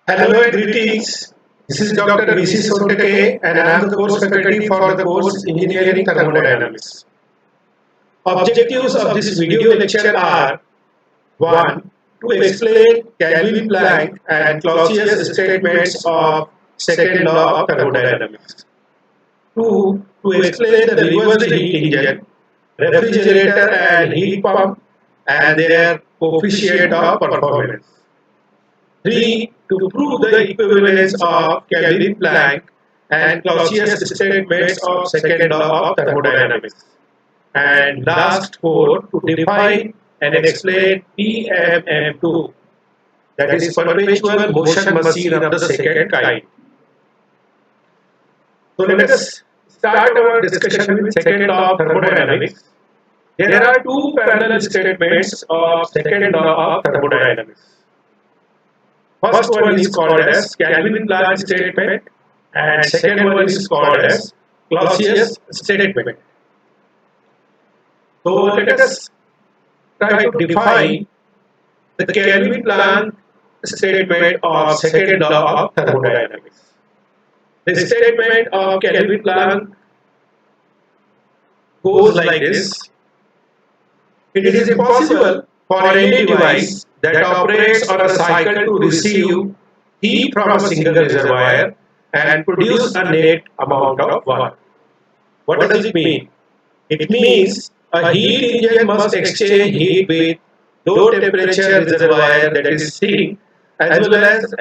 Hello and greetings. This is Dr. VC Sontake and I am the course faculty for the course Engineering Thermodynamics. Objectives of this video lecture are 1. To explain Kelvin-Planck and Clausius statements of second law of thermodynamics. 2. To explain the reversed heat engine, refrigerator and heat pump and their coefficient of performance. 3. To prove the equivalence of Kelvin-Planck and Clausius statements of second law of thermodynamics. And last 4. To define and explain PMM2, that is perpetual motion machine of the second kind. So let us start our discussion with second law of thermodynamics. There are two parallel statements of second law of thermodynamics. First one is called as Kelvin-Planck statement and second one is called as Clausius statement. So let us try to define the Kelvin-Planck statement of second law of thermodynamics. The statement of Kelvin-Planck goes like this. It is impossible for any device that operates on a cycle to receive heat from a single reservoir and produce a net amount of work. What does it mean? It means a heat engine must exchange heat with low temperature reservoir, that is sink, as well as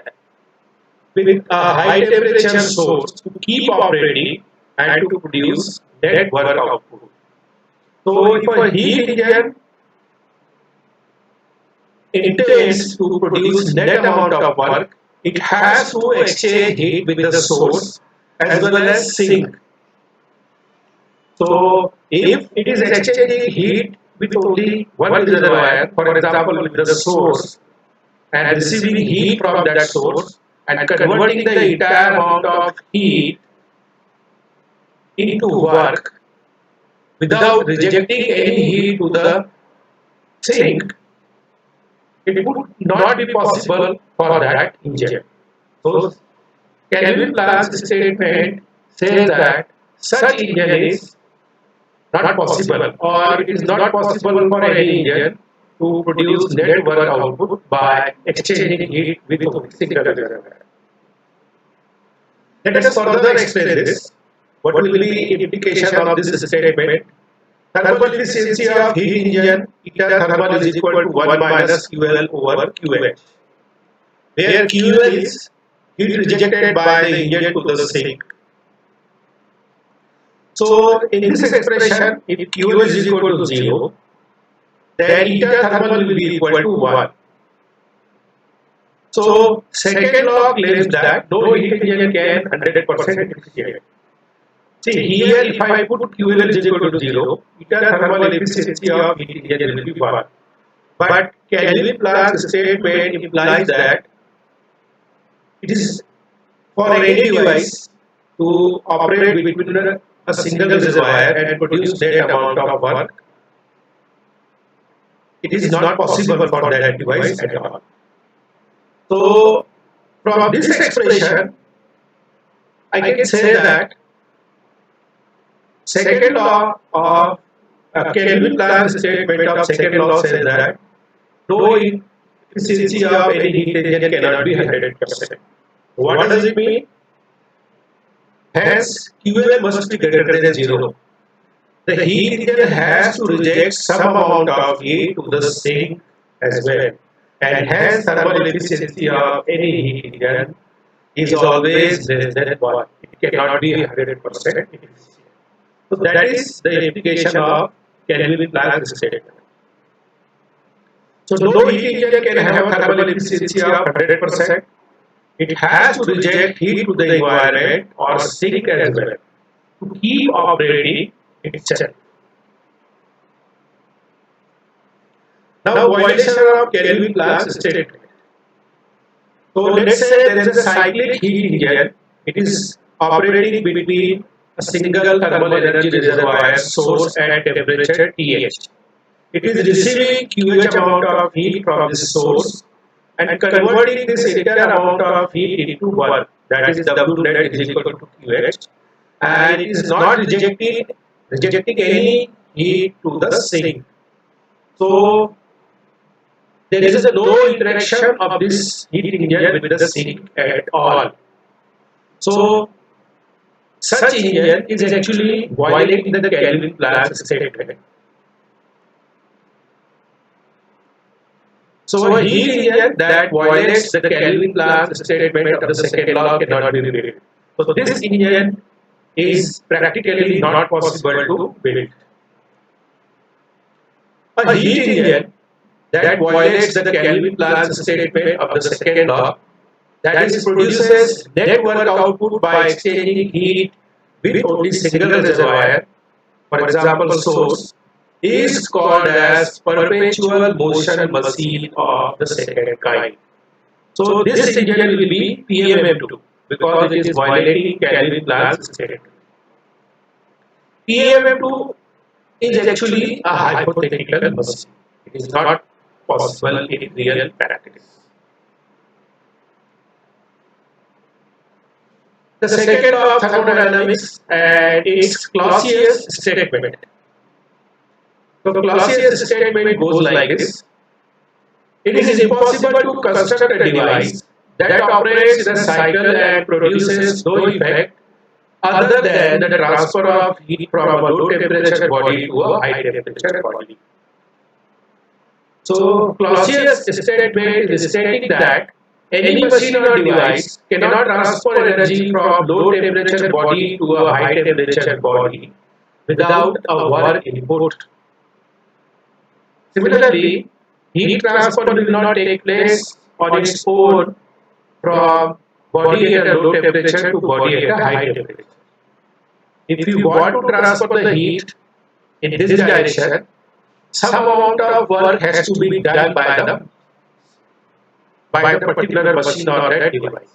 with a high temperature source to keep operating and to produce net work output. So if a heat engine intends to produce net amount of work, it has to exchange heat with the source as well as sink. So if it is exchanging heat with only one reservoir, for example with the source, and receiving heat from that source and converting the entire amount of heat into work without rejecting any heat to the sink, it would not be possible for that engine. So Kelvin-Planck statement says that such engine is not possible, or it is not possible for any engine to produce net work output by exchanging heat with a single reservoir. Let us further explain this. What will be the implication of this statement? Thermal efficiency of heat engine, eta thermal is equal to 1 minus QL over QH, where QL is heat rejected by the engine to the sink. So in this expression, if QL is equal to 0, then eta thermal will be equal to 1. So second law claims that no heat engine can 100% efficient. See here, if I put QL is equal to 0, eta thermal efficiency of heat engine will be 1. But Kelvin-Planck statement implies that it is for any device to operate between a single reservoir and produce net amount of work. It is not possible for that device at all. So from this expression, I can say that second law of Kelvin-Planck statement of second law says that no efficiency of any heat engine cannot be 100%. What does it mean? Hence, QL must be greater than 0. The heat engine has to reject some amount of heat to the sink as well. And hence, thermal efficiency of any heat engine is always less than 1. It cannot be 100% efficient. So that is the implication of Kelvin-Planck statement. So no heat engine can have a thermal efficiency of 100%. It has to reject heat to the environment or sink as well to keep operating itself. Now violation of Kelvin-Planck statement. So let's say there is a cyclic heat engine. It is operating between a single thermal energy reservoir source and temperature TH. It is receiving QH amount of heat from this source and converting this entire amount of heat into work, that is W net is equal to QH, and it is not rejecting any heat to the sink. So there is no interaction of this heat engine with the sink at all. So such engine is actually violating the Kelvin-Planck statement. So a heat engine that violates the Kelvin-Planck statement of the second law cannot be built. So this engine is practically not possible to build. A heat engine that violates the Kelvin-Planck statement of the second law, that is, produces net work output by exchanging heat with only single reservoir, for example source, is called as perpetual motion machine of the second kind. So this engine will be PMM2 because it is violating Kelvin-Planck statement. PMM2 is actually a hypothetical machine. It is not possible in real practice. The second law of thermodynamics and its Clausius statement. So Clausius statement goes like this: it is impossible to construct a device that operates in a cycle and produces no effect other than the transfer of heat from a low temperature body to a high temperature body. So Clausius statement is stating that any machine or device cannot transfer energy from low temperature body to a high temperature body without a work input. Similarly, heat transfer will not take place on its own from body at a low temperature to body at a high temperature. If you want to transfer the heat in this direction, some amount of work has to be done by the particular machine or that device.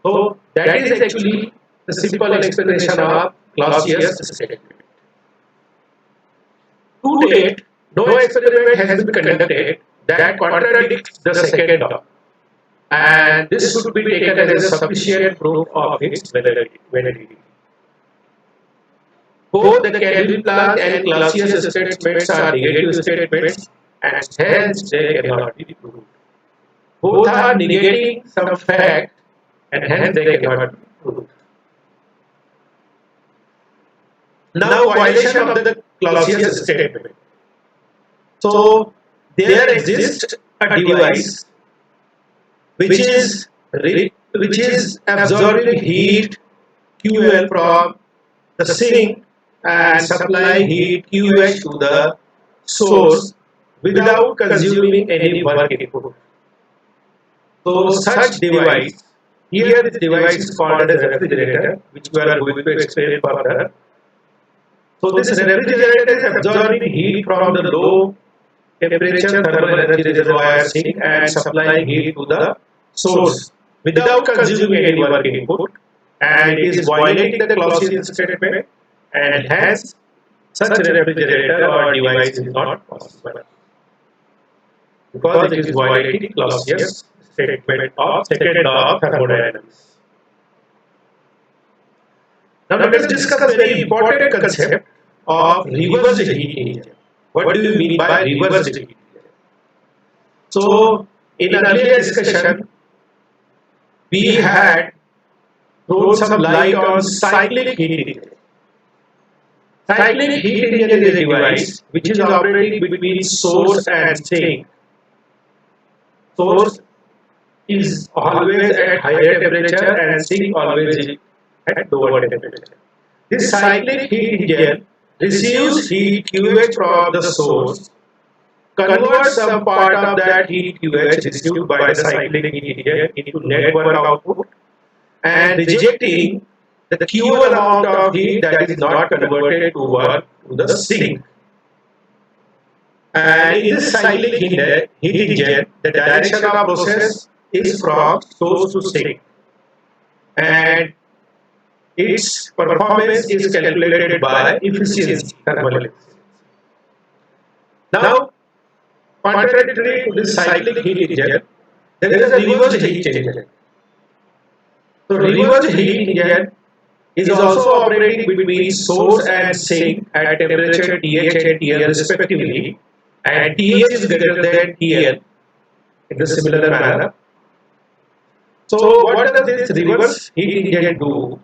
So that is actually the simple explanation of Clausius statement. To date, no experiment has been conducted that contradicts the second law, and this should be taken as a sufficient proof of its validity. Both the Kelvin-Planck and Clausius statements are negative statements, and hence they cannot be proved. Both are negating some fact, and hence they cannot be proved. Now, violation of the Clausius statement. So there exists a device which is absorbing heat QL from the sink and supplying heat QH to the source without consuming any work input. So such device, here this device is called as a refrigerator, which we are going to explain further. So this refrigerator is absorbing heat from the low temperature thermal energy reservoir sink and supplying heat to the source without consuming any work input, and it is violating the Clausius statement, and hence such a refrigerator or device is not possible because it is violating Clausius statement of second law of thermodynamics. Now let us discuss a very important concept of reversed heat engine. What do you mean by reversed heat engine? So in an earlier discussion, we had thrown some light on cyclic heat engine. Cyclic heat engine is a device which is operating between source and sink. Source is always at higher temperature and sink always at lower temperature. This cyclic heat engine receives heat QH from the source, converts some part of that heat QH received by the cyclic heat engine into net work output, and rejecting the QL amount of heat that is not converted to work to the sink. And in this cyclic heat engine, the direction of process is from source to sink, and its performance is calculated by efficiency, thermal efficiency. Now, contrary to this cyclic heat engine, there is a reverse heat exchanger. So reverse heat engine is also operating between source and sink at temperature TH and TL respectively, and TH is greater than TL in the similar manner. So what does this reverse heat engine do?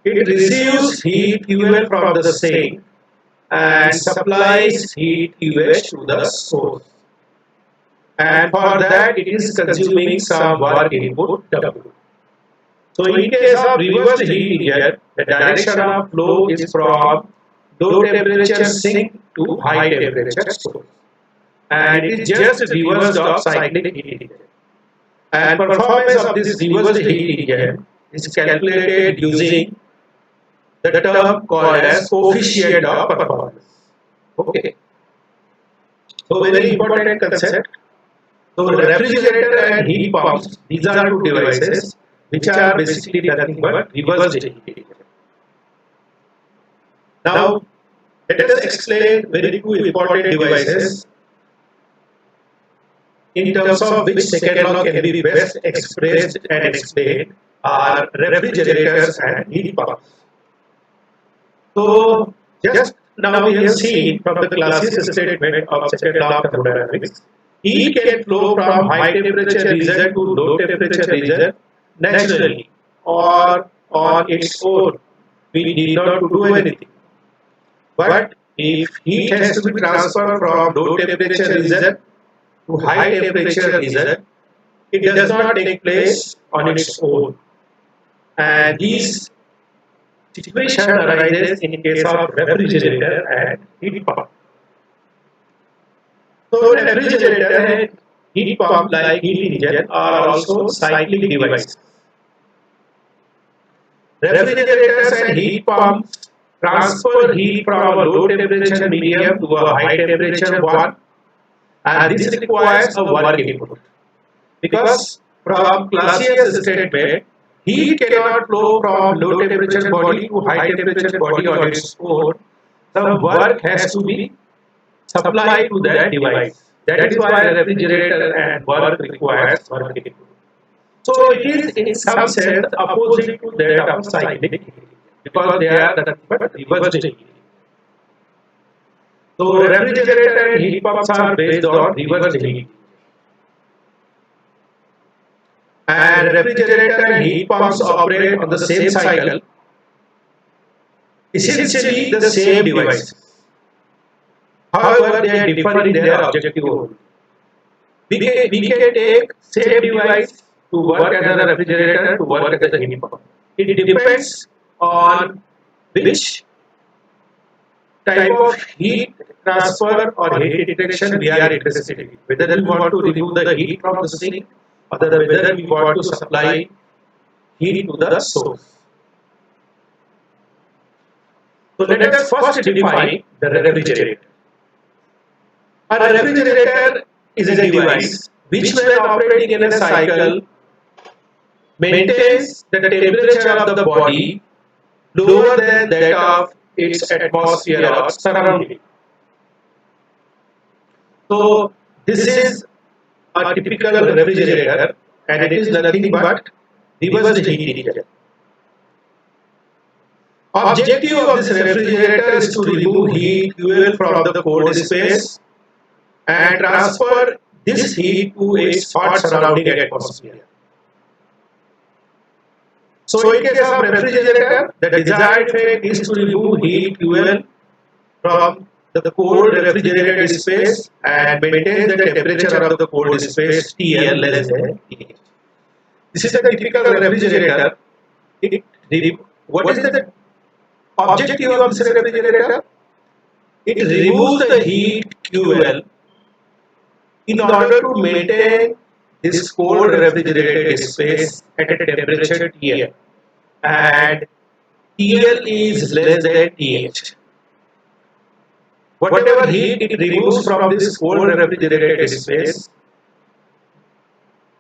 It receives heat fuel from the sink and supplies heat UH to the source. And for that it is consuming some work input W. So in case of reverse heat engine, the direction of flow is from low temperature sink to high temperature source. And it is just reversed of cyclic heat engine. And performance of this reverse heat engine is calculated using the term called as coefficient of performance. Okay. So very important concept. So refrigerator and heat pumps, these are two devices which are basically nothing but reverse heat. Now let us explain very two important devices in terms of which second law can be best expressed and explained are refrigerators and heat pumps. So just now we have seen from the classical statement of second law of thermodynamics, heat can flow from high temperature region to low temperature region naturally or on its own. We need not to do anything. But if heat has to be transferred from low temperature region to high temperature region, it does not take place on its own. And these situation arises in case of refrigerator and heat pump. So refrigerator and heat pump like heat engine are also cyclic devices. Refrigerators and heat pumps transfer heat from a low temperature medium to a high temperature one, and this requires a work input. Because from Clausius statement, heat cannot flow from low temperature body to high temperature body on its own. Some work has to be supplied to that device. That is why refrigerator and work requires work input. So it is in some sense opposite to that of cyclic heat, because they are nothing but reverse heat. So refrigerator and heat pumps are based on reverse heat. And refrigerator and heat pumps operate on the same cycle, essentially the same device. However, they differ in their objective only. We can take same device to work as a refrigerator, to work as a heat pump. It depends on which type of heat transfer or heat detection we are interested in. Whether we want to remove the heat from the sink, or whether we want to supply heat to the source. So let us first define the refrigerator. A refrigerator is a device which, when operating in a cycle, maintains the temperature of the body lower than that of its atmosphere or surrounding. So this is a typical refrigerator, and it is nothing but reverse heat engine. Objective of this refrigerator is to remove heat fuel from the cold space and transfer this heat to its hot surrounding atmosphere. So in case of refrigerator, the desired effect is to remove heat fuel from the cold refrigerated space and maintain the temperature of the cold space TL less than TH. This is a typical refrigerator. What is the objective of this refrigerator? It removes the heat fuel in order to maintain this cold refrigerated space at a temperature TL, and TL is less than TH. Whatever heat it removes from this cold refrigerated space,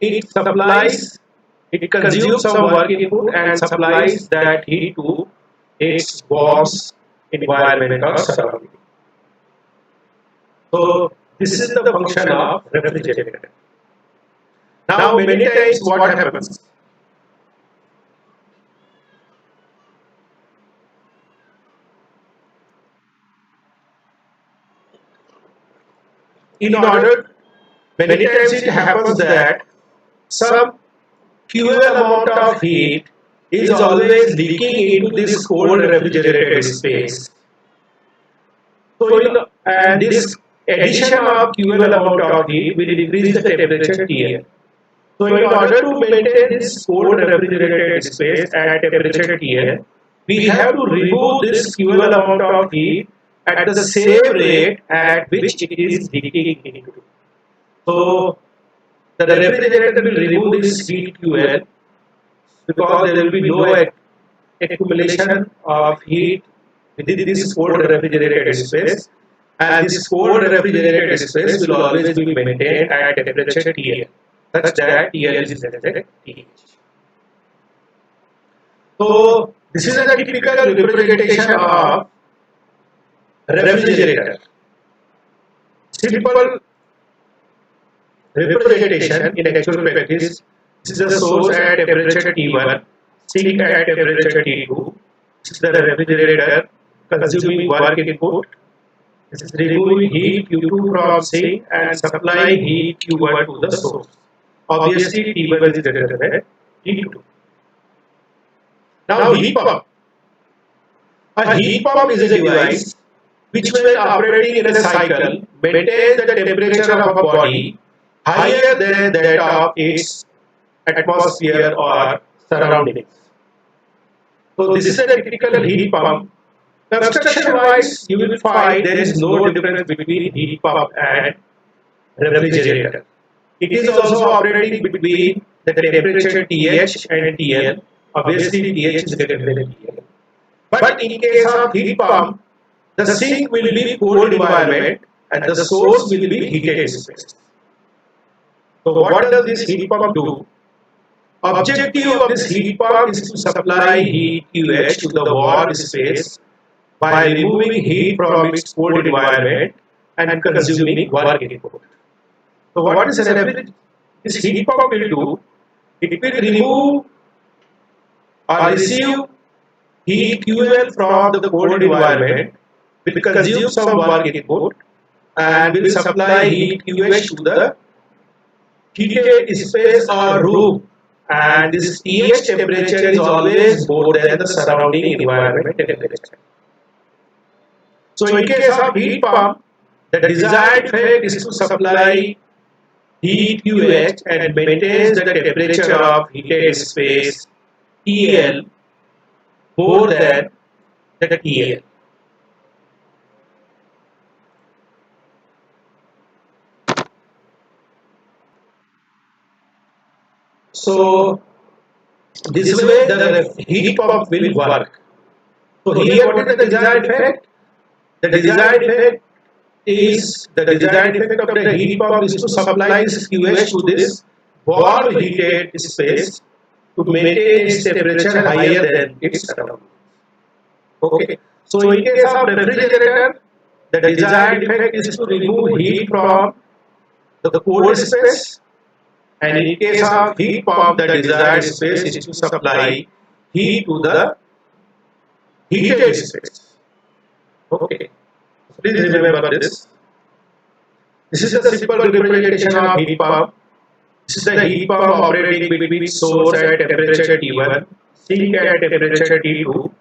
it consumes some work input and supplies that heat to its warm environment or surrounding. So this is the function of refrigerator. Now many times what happens? In order, many times it happens that some fuel amount of heat is always leaking into this cold refrigerated space. So, and this addition of fuel amount of heat will increase the temperature TL. So, in order to maintain this cold refrigerated space at temperature TL, we have to remove this fuel amount of heat at the same rate at which it is leaking into. So, the refrigerator will remove this heat fuel because there will be no accumulation of heat within this cold refrigerated space, and this cold refrigerated space will always be maintained at temperature TL, such that TL is less than TH. So this is a typical representation of refrigerator. Simple representation in actual practice. This is the source at temperature T1, sink at temperature T2. This is the refrigerator consuming work input. This is removing heat Q2 from sink and supplying heat Q1 to the source. Obviously, T1 is greater than T2. Now, heat pump. A heat pump is a device which, when operating in a cycle, maintains the temperature of a body higher than that of its atmosphere or surroundings. So, this is a typical heat pump. Construction-wise, you will find there is no difference between heat pump and refrigerator. It is also operating between the temperature TH and TL. Obviously, TH is greater than TL. But in case of heat pump, the sink will be cold environment and the source will be heated space. So what does this heat pump do? Objective of this heat pump is to supply heat QH to the wall space by removing heat from its cold environment and consuming work input. So what is this heat pump will do? It will remove or receive heat QL from the cold environment, will consume some work input, and will supply heat QH to the heated space or room. And this TH temperature is always more than the surrounding environment temperature. So in case of heat pump, the desired effect is to supply heat QH and maintains the temperature of heated space TL more than the TL. So this way the heat pump will work. So here what is the desired effect? The desired effect is the desired effect of the heat pump is to supply this QH to this warm heated space to maintain its temperature higher than its surroundings. Okay. So in case of refrigerator, the desired effect is to remove heat from the cold space, and in case of heat pump, the desired space is to supply heat to the heated space. Okay. Please remember this. This is the simple representation of heat pump. This is the heat pump operating between source at temperature T1, sink at temperature T2.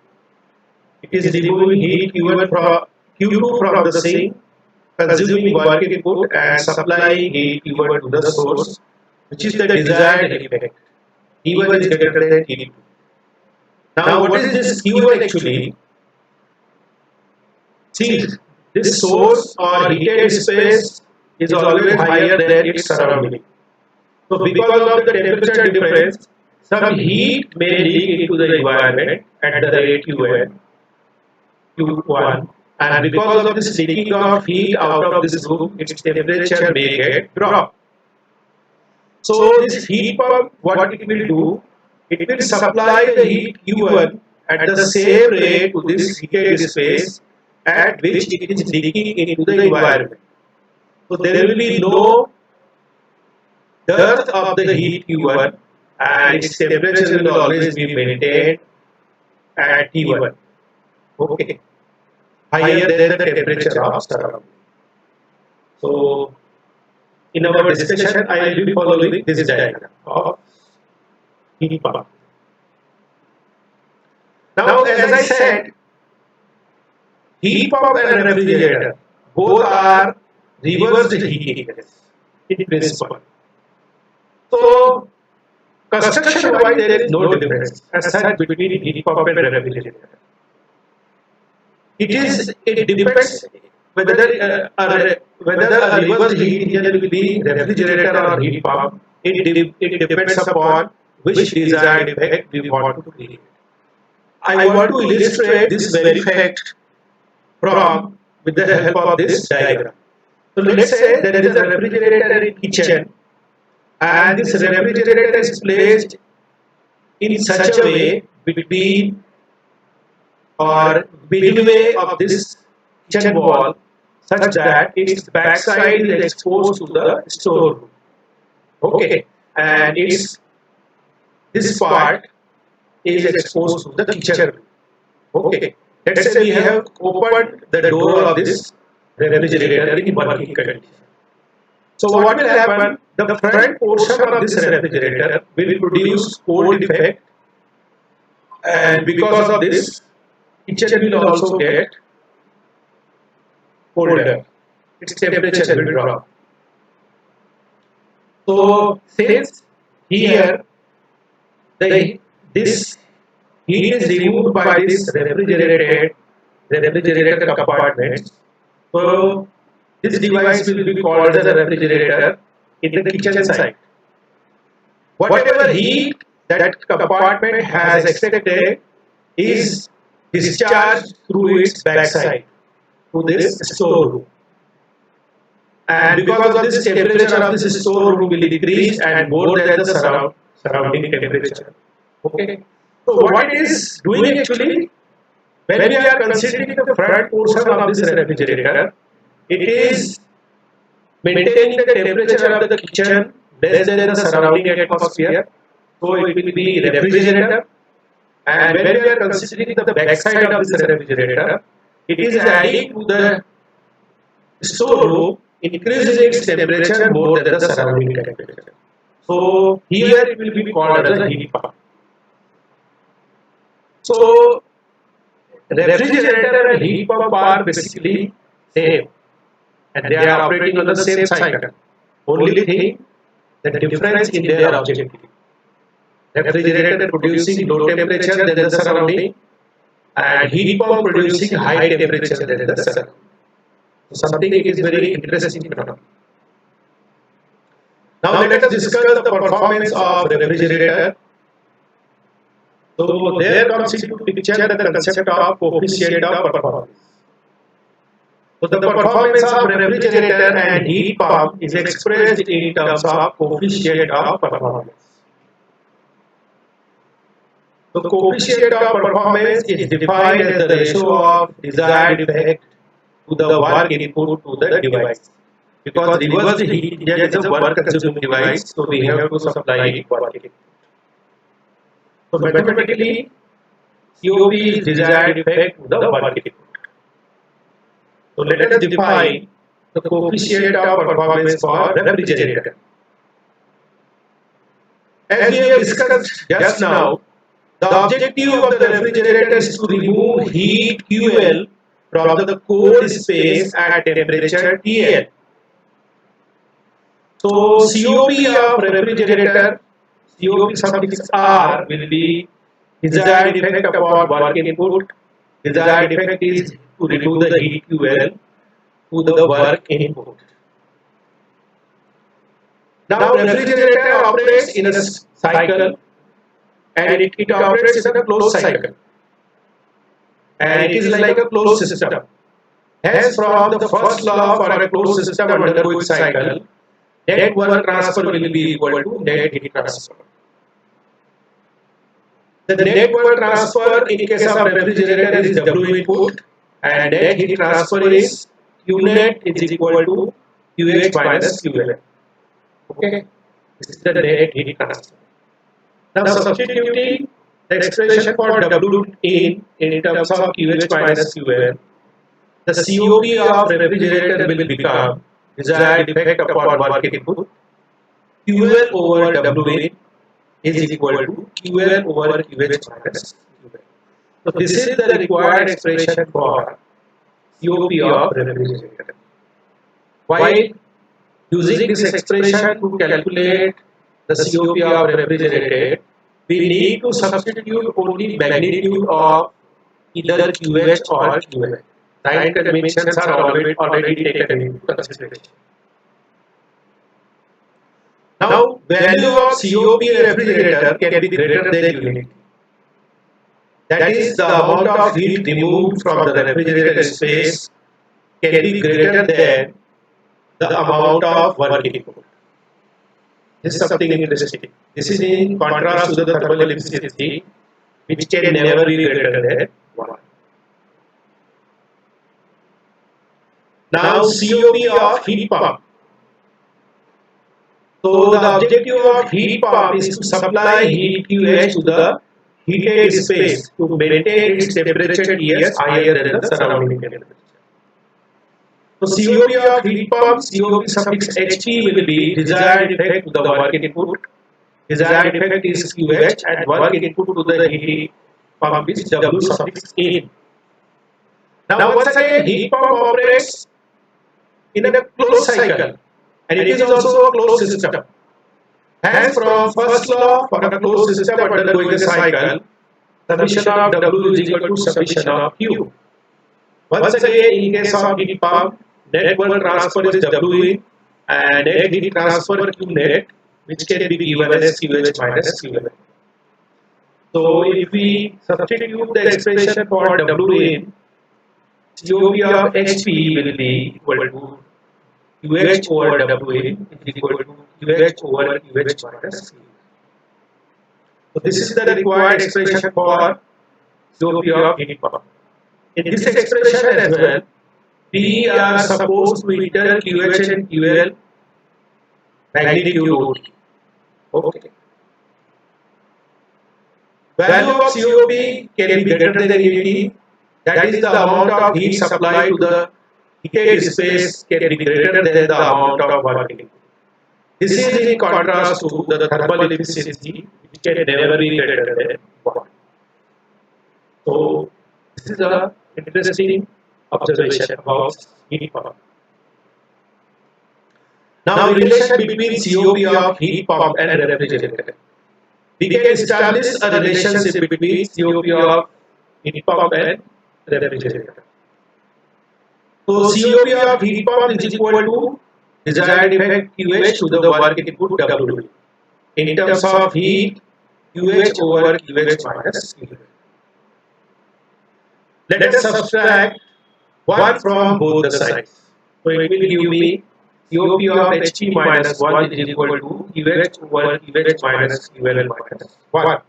It is removing heat Q2 from the sink, consuming work input and supplying heat Q1 to the source, which is the desired effect. T1 is greater than T2. Now, what is this Q1 actually? See, this source or heated space is always higher than its surrounding. So because of the temperature difference, some heat may leak into the environment at the rate Q1, and because of this leaking of heat out of this room, its temperature may get dropped. So this heat pump, what it will do, it will supply the heat Q1 at the same rate to this heated space at which it is leaking into the environment. So there will be no dearth of the heat Q1 and its temperature will always be maintained at T1. Okay, higher than the temperature of surrounding. So, in our discussion, I will be following this diagram of heat pump. Now, as I said, heat pump and refrigerator both are reversed heat engines in principle. So, construction-wise, there is no difference as such between heat pump and refrigerator. It depends whether a reverse heat engine will be refrigerator or heat pump. It depends upon which desired effect we want to create. I want to illustrate this very fact from with the help of this diagram. So let's say there is a refrigerator in kitchen, and this refrigerator is placed in such a way between or midway of this kitchen wall, such that its backside is exposed to the storeroom. Okay, and this part is exposed to the kitchen room. Okay, let's say we have opened the door of this refrigerator in working condition. So what will happen? The front portion of this refrigerator will produce cold effect, and because of this, kitchen will also get colder. Its temperature will drop. So since here this heat is removed by this refrigerator compartment, so this device will be called as a refrigerator in the kitchen side. Whatever heat that compartment has extracted is discharged through its backside to this storeroom. And because of this, temperature of this storeroom will increase and more than the surrounding temperature. Okay. So what it is doing actually, when we are considering the front portion of this refrigerator, it is maintaining the temperature of the kitchen less than the surrounding atmosphere. So it will be refrigerator. And when we are considering the backside of this refrigerator, it is adding to the storeroom, increasing its temperature more than the surrounding temperature. So here it will be called as a heat pump. So refrigerator and heat pump are basically same, and they are operating on the same cycle. Only thing, the difference in their objective. Refrigerator producing low temperature than the surrounding, and heat pump producing high temperature than the surrounding. So something is very interesting. Now let us discuss the performance of refrigerator. So there comes into picture the concept of coefficient of performance. So the performance of refrigerator and heat pump is expressed in terms of coefficient of performance. The coefficient of performance is defined as the ratio of desired effect to the work input to the device. Because reverse heat engine is a work consuming device, so we have to supply work input. So mathematically, COP is desired effect to the work input. So let us define the coefficient of performance for refrigerator. As we have discussed just now, the objective of the refrigerator is to remove heat QL from the cold space at temperature TL. So COP of refrigerator, COP suffix R will be desired effect upon work input. Desired effect is to remove the heat QL to the work input. Now refrigerator operates in a cycle, and it operates in a closed cycle, and it is like a closed system. Hence, from the first law for a closed system undergoing cycle, net work transfer will be equal to net heat transfer. The net work transfer in case of refrigerator is W input, and net heat transfer is Q net is equal to QH minus QL. Okay, This is the net heat transfer. Now substituting the expression for W in terms of QH minus QL, the COP of refrigerator will become desired effect upon work input. QL over W in is equal to QL over QH minus QL. So this is the required expression for COP of refrigerator. While using this expression to calculate the COP of refrigerator, we need to substitute only magnitude of either QH or QL. Sign conventions are already taken into consideration. Now, value of COP refrigerator can be greater than unity. That is, the amount of heat removed from the refrigerator space can be greater than the amount of work input. This is something interesting. This is in contrast to the thermal efficiency, which can never be greater than 1. Now, COP of heat pump. So, the objective of heat pump is to supply heat QH to the heated space to maintain its temperature Ts higher than the surrounding temperature. So COP of heat pump, COP suffix HP will be desired effect to the work input. Desired effect is QH and work input to the heat pump is W suffix in. Now once again, heat pump operates in a closed cycle and it is also a closed system. Hence, from first law, for a closed system undergoing a cycle, summation of W is equal to summation of Q. Once again, in case of heat pump, net work transfer is W in and net heat transfer Q net, which can be given as QH minus QL. So, if we substitute the expression for W in, COP of HP will be equal to QH over W in is equal to QH over QH minus QL. So, this is the required expression for COP of heat pump. In this expression as well, we are supposed to enter QH and QL magnitude. Okay. Value of COP can be greater than 80. That is, the amount of heat supplied to the heated space can be greater than the amount of work input. This is in contrast to the thermal efficiency, which can never be greater than 1. So, this is an interesting observation about heat pump. Now, relation between COP of heat pump and refrigerator. We can establish a relationship between COP of heat pump and refrigerator. So, COP of heat pump is equal to desired effect QH to the work input W. In terms of heat, QH over QH minus QH. Let us subtract 1 from both the sides. So it will give me COP of HP minus 1 is equal to QH over QH minus QL minus 1.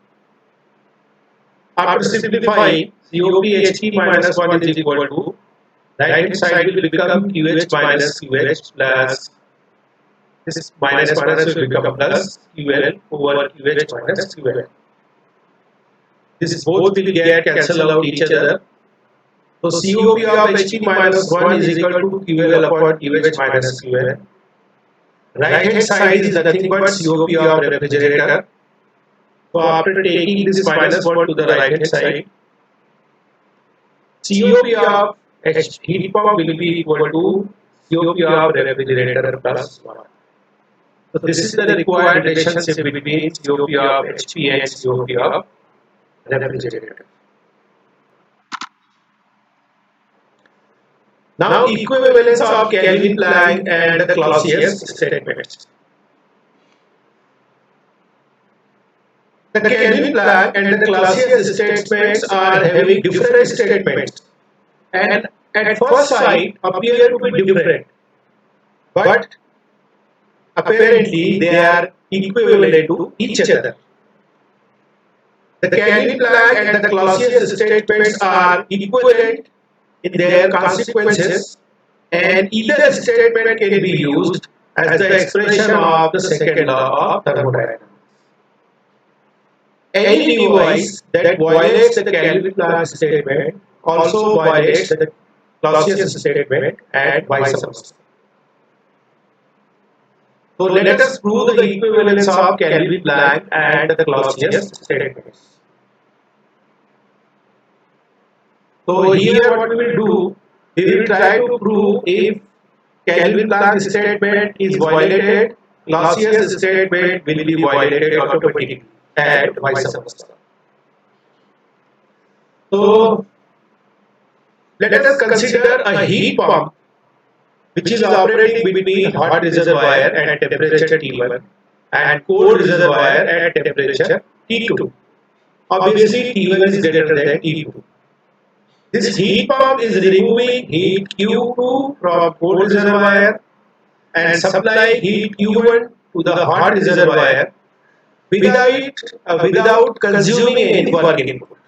After simplifying, COP HP minus 1 is equal to right hand side will become QH minus QH plus this minus will become plus QL over QH minus QL. This both will get cancel out each other. So COP of HP minus 1 is equal to QL upon QH minus QL. Right hand side is nothing but COP of refrigerator. So after taking this minus 1 to the right hand side, COP of heat pump will be equal to COP of refrigerator plus 1. So this is the required relationship between COP of HP and COP of refrigerator. Now, equivalence of Kelvin Planck and the Clausius statements. The Kelvin Planck and the Clausius statements are having different statements and at first sight appear to be different, but apparently they are equivalent to each other. The Kelvin Planck and the Clausius statements are equivalent in their consequences, and either statement can be used as the expression of the second law of thermodynamics. Any device that violates the Kelvin-Planck statement also violates the Clausius statement and vice versa. So let us prove the equivalence of Kelvin-Planck and the Clausius statements. So here what we will do, we will try to prove if Kelvin-Planck statement is violated, Clausius statement will be violated automatically and vice versa. So let us consider a heat pump which is operating between hot reservoir at temperature T1 and cold reservoir at temperature T2. Obviously T1 is greater than T2. This heat pump is removing heat Q2 from cold reservoir and supplying heat Q1 to the hot reservoir without consuming any work input.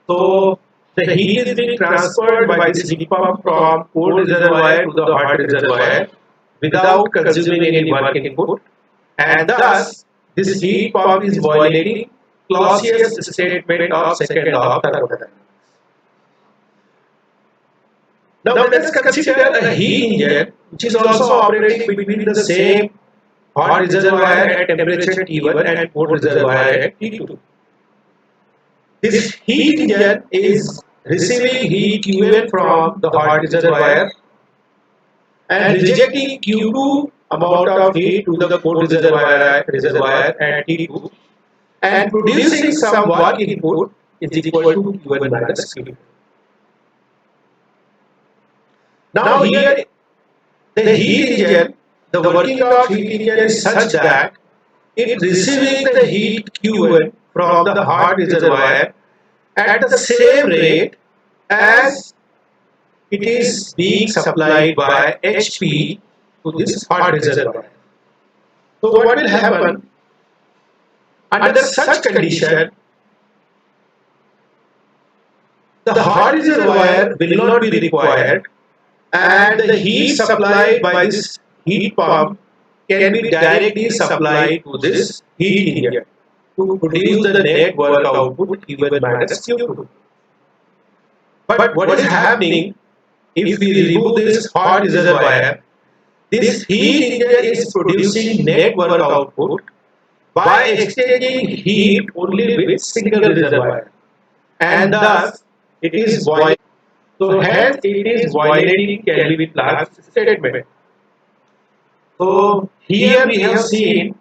So the heat is being transferred by this heat pump from cold reservoir to the hot reservoir without consuming any work input, and thus this heat pump is violating Clausius statement of second law of thermodynamics. Now let us consider a heat engine which is also operating between the same hot reservoir at temperature T1 and cold reservoir at T2. This heat engine is receiving heat Qn from the hot reservoir and rejecting Q2 amount of heat to the cold reservoir at T2 and producing some work input is equal to Q1 minus Q2. Now here the heat engine, the working of heat engine is such that it receiving the heat Q1 from the hot reservoir at the same rate as it is being supplied by HP to this hot reservoir. So what will happen? Under such condition, the hot reservoir will not be required and the heat supplied by this heat pump can be directly supplied to this heat engine to produce the net work output Q1 minus Q2. But what is happening if we remove this hot reservoir? This heat engine is producing net work output by exchanging heat only with single reservoir, and thus it is violating. So hence it is violating Kelvin-Planck statement. So here we have seen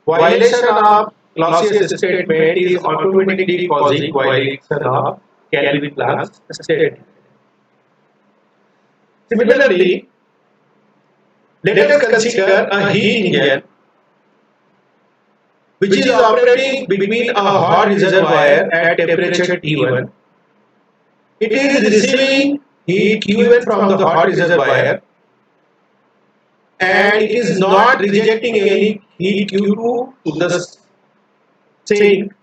violation of Clausius statement is automatically causing violation of Kelvin-Planck statement. Similarly, let us consider a heat engine which is operating between a hot reservoir at temperature T1. It is receiving heat Q1 from the hot reservoir and it is not rejecting any heat Q2 to the sink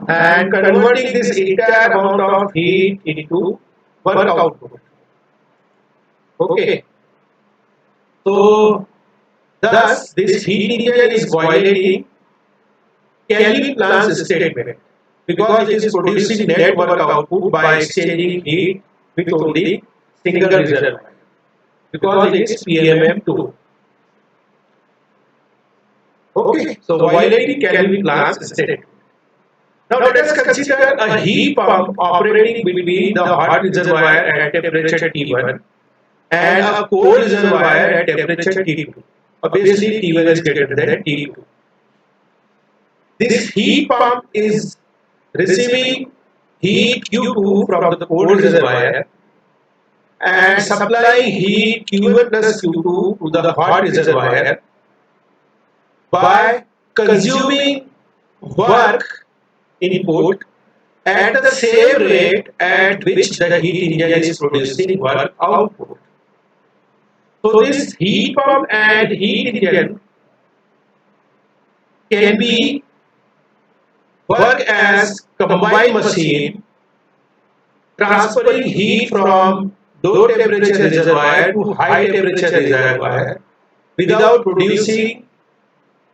and converting this entire amount of heat into work output. Okay. So thus this heat engine is violating Kelvin-Planck statement because it is producing net work output by exchanging heat with only single reservoir because it is PMM2. Okay, so violating Kelvin-Planck statement. Now let us consider a heat pump operating between the hot reservoir at temperature T1 and a cold reservoir at temperature T2. Obviously T1 is greater than T2. This heat pump is receiving heat Q2 from the cold reservoir and supplying heat Q1 plus Q2 to the hot reservoir by consuming work input at the same rate at which the heat engine is producing work output. So this heat pump and heat engine can be work as combined machine, transferring heat from low temperature reservoir to high temperature reservoir without producing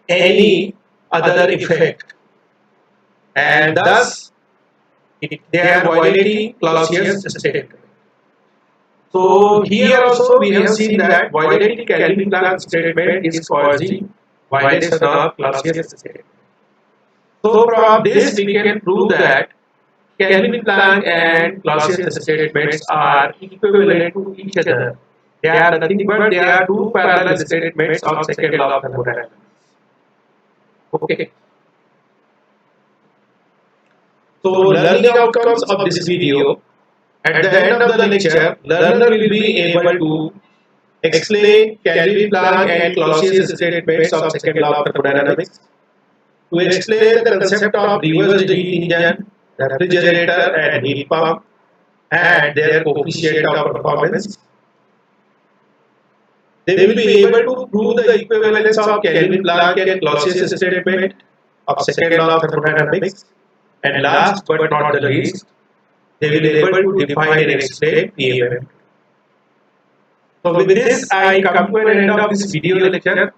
any other effect, and thus they are violating Clausius statement. So here also we have seen that violating Kelvin-Planck statement is causing violation of Clausius statement. So from this we can prove that Kelvin-Planck and Clausius statements are equivalent to each other. They are nothing but they are two parallel statements of second law of thermodynamics. Okay. So learning outcomes of this video. At the end of the lecture, learner will be able to explain Kelvin-Planck and Clausius statements of second law of thermodynamics, to explain the concept of reversed heat engine, refrigerator and heat pump, and their coefficient of performance. They will be able to prove the equivalence of Kelvin-Planck and Clausius statement of second law of thermodynamics, and last but not the least, they will be able to define and explain PMM. So with this, I come to an end of this video lecture.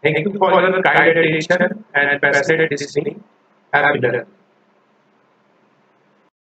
Thank you for your kind attention and passionate listening. Happy learning.